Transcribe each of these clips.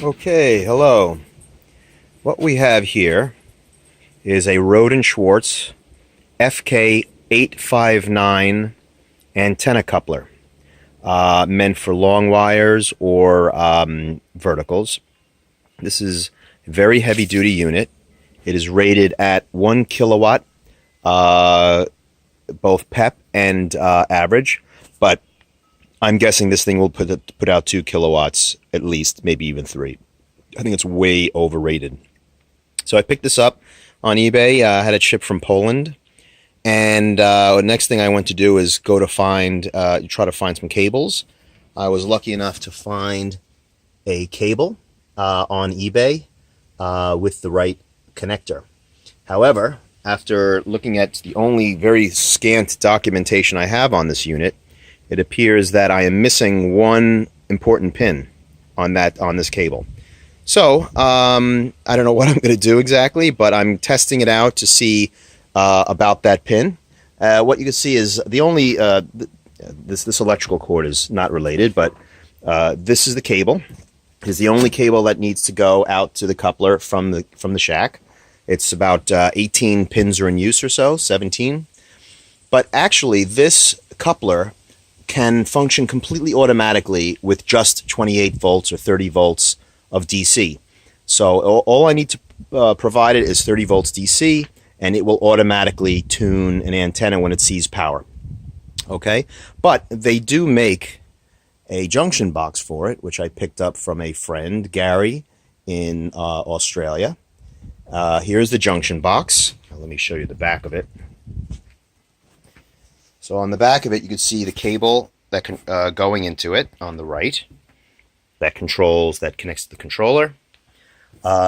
Okay, hello. What we have here is a Rohde and Schwarz FK859 antenna coupler, meant for long wires or verticals. This is a very heavy duty unit. It is rated at 1 kilowatt, uh, both PEP and average, but I'm guessing this thing will put out 2 kilowatts at least, maybe even 3. I think it's way overrated. So I picked this up on eBay. I had it shipped from Poland, and the next thing I went to do is go to try to find some cables. I was lucky enough to find a cable on eBay with the right connector. However, after looking at the only very scant documentation I have on this unit, it appears that I am missing one important pin on this cable. So I don't know what I'm going to do exactly, but I'm testing it out to see about that pin. What you can see is the only this electrical cord is not related, but this is the cable. Is the only cable that needs to go out to the coupler from the shack. It's about 18 pins are in use or so, 17. But actually, this coupler can function completely automatically with just 28 volts or 30 volts of DC. So all I need to provide it is 30 volts DC, and it will automatically tune an antenna when it sees power. Okay, but they do make a junction box for it, which I picked up from a friend, Gary, in Australia. Here's the junction box. Now, let me show you the back of it. So on the back of it, you can see the cable that going into it on the right that connects to the controller.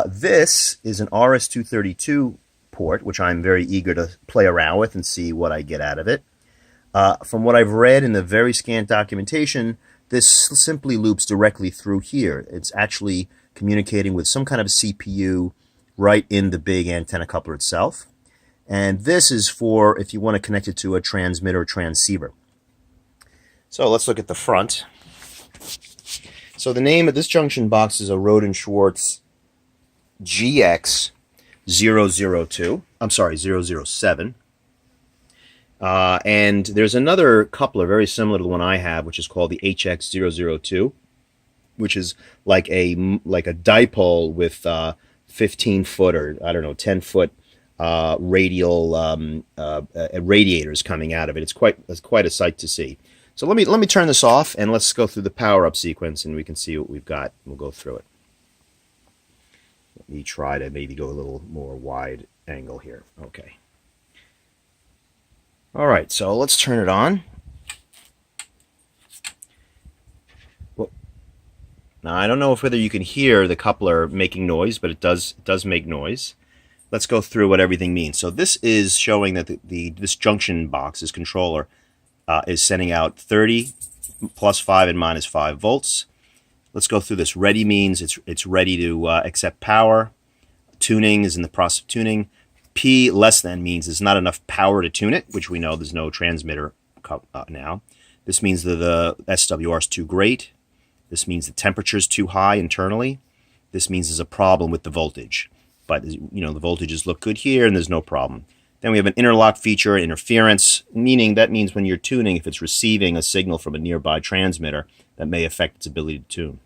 This is an RS-232 port, which I'm very eager to play around with and see what I get out of it. From what I've read in the very scant documentation, this simply loops directly through here. It's actually communicating with some kind of CPU right in the big antenna coupler itself. And this is for if you want to connect it to a transmitter or transceiver. So let's look at the front. So the name of this junction box is a Rohde and Schwarz GX002. I'm sorry, 007. And there's another coupler very similar to the one I have, which is called the HX002, which is like a dipole with 15-foot or I don't know 10-foot radial radiators coming out of it. It's quite a sight to see. So let me turn this off and let's go through the power up sequence and we can see what we've got. We'll go through it. Let me try to maybe go a little more wide angle here. Okay. All right, so let's turn it on. Well, now I don't know whether you can hear the coupler making noise, but it does make noise. Let's go through what everything means. So this is showing that this junction box, this controller, is sending out 30 plus 5 and minus 5 volts. Let's go through this. Ready means it's ready to accept power. Tuning is in the process of tuning. P less than means there's not enough power to tune it, which we know there's no transmitter now. This means that the SWR is too great. This means the temperature is too high internally. This means there's a problem with the voltage. But the voltages look good here and there's no problem. Then we have an interlock feature, interference, meaning that means when you're tuning, if it's receiving a signal from a nearby transmitter, that may affect its ability to tune.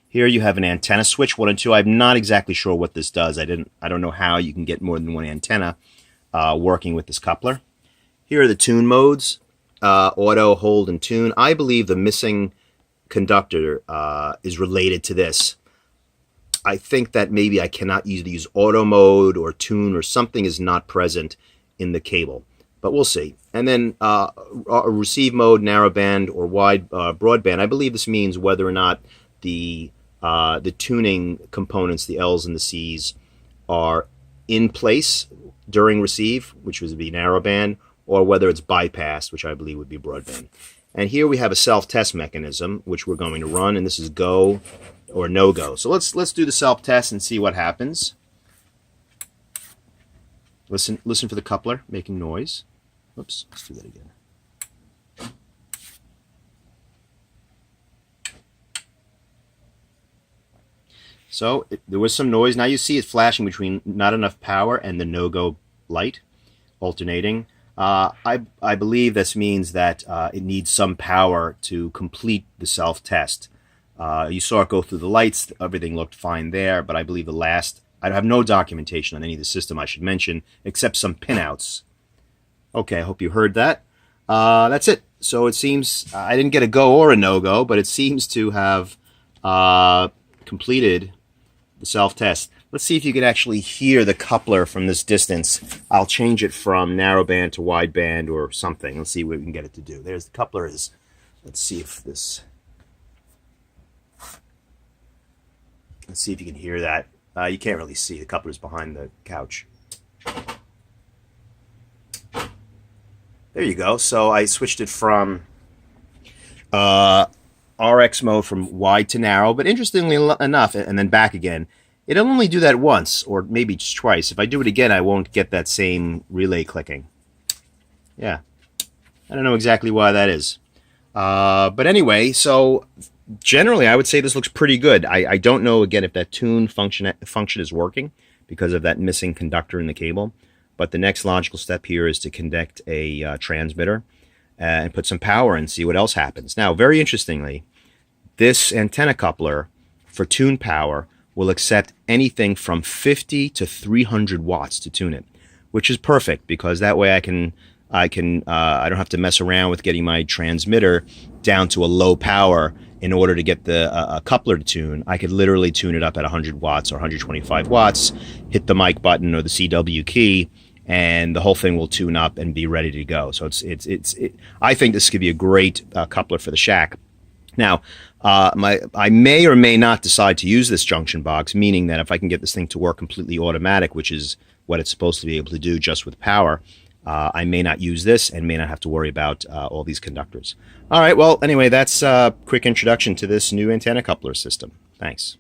Here you have an antenna switch, 1 and 2. I'm not exactly sure what this does. I don't know how you can get more than one antenna working with this coupler. Here are the tune modes, auto, hold, and tune. I believe the missing conductor is related to this. I think that maybe I cannot either use auto mode or tune or something is not present in the cable, but we'll see. And then receive mode, narrowband, or wide broadband. I believe this means whether or not the tuning components, the L's and the C's, are in place during receive, which would be narrowband, or whether it's bypassed, which I believe would be broadband. And here we have a self-test mechanism, which we're going to run, and this is go or no-go. So let's do the self-test and see what happens. Listen for the coupler making noise. Oops, let's do that again. So there was some noise. Now you see it flashing between not enough power and the no-go light, alternating. I believe this means that it needs some power to complete the self-test. You saw it go through the lights. Everything looked fine there, but I believe I have no documentation on any of the system I should mention, except some pinouts. Okay, I hope you heard that. That's it. So it seems I didn't get a go or a no-go, but it seems to have completed the self-test. Let's see if you can actually hear the coupler from this distance. I'll change it from narrowband to wideband or something. Let's see what we can get it to do. There's the coupler is. Let's see if this. Let's see if you can hear that. You can't really see. The coupler's behind the couch. There you go. So I switched it from RX mode from wide to narrow, but interestingly enough, and then back again, it'll only do that once or maybe just twice. If I do it again, I won't get that same relay clicking. Yeah, I don't know exactly why that is. But anyway, so generally I would say this looks pretty good. I don't know, again, if that tune function is working because of that missing conductor in the cable. But the next logical step here is to connect a transmitter and put some power and see what else happens. Now, very interestingly, this antenna coupler for tune power will accept anything from 50 to 300 watts to tune it, which is perfect because that way I don't have to mess around with getting my transmitter down to a low power in order to get the coupler to tune. I could literally tune it up at 100 watts or 125 watts, hit the mic button or the CW key, and the whole thing will tune up and be ready to go. So I think this could be a great coupler for the shack. Now, I may or may not decide to use this junction box, meaning that if I can get this thing to work completely automatic, which is what it's supposed to be able to do just with power, I may not use this and may not have to worry about all these conductors. All right, well, anyway, that's a quick introduction to this new antenna coupler system. Thanks.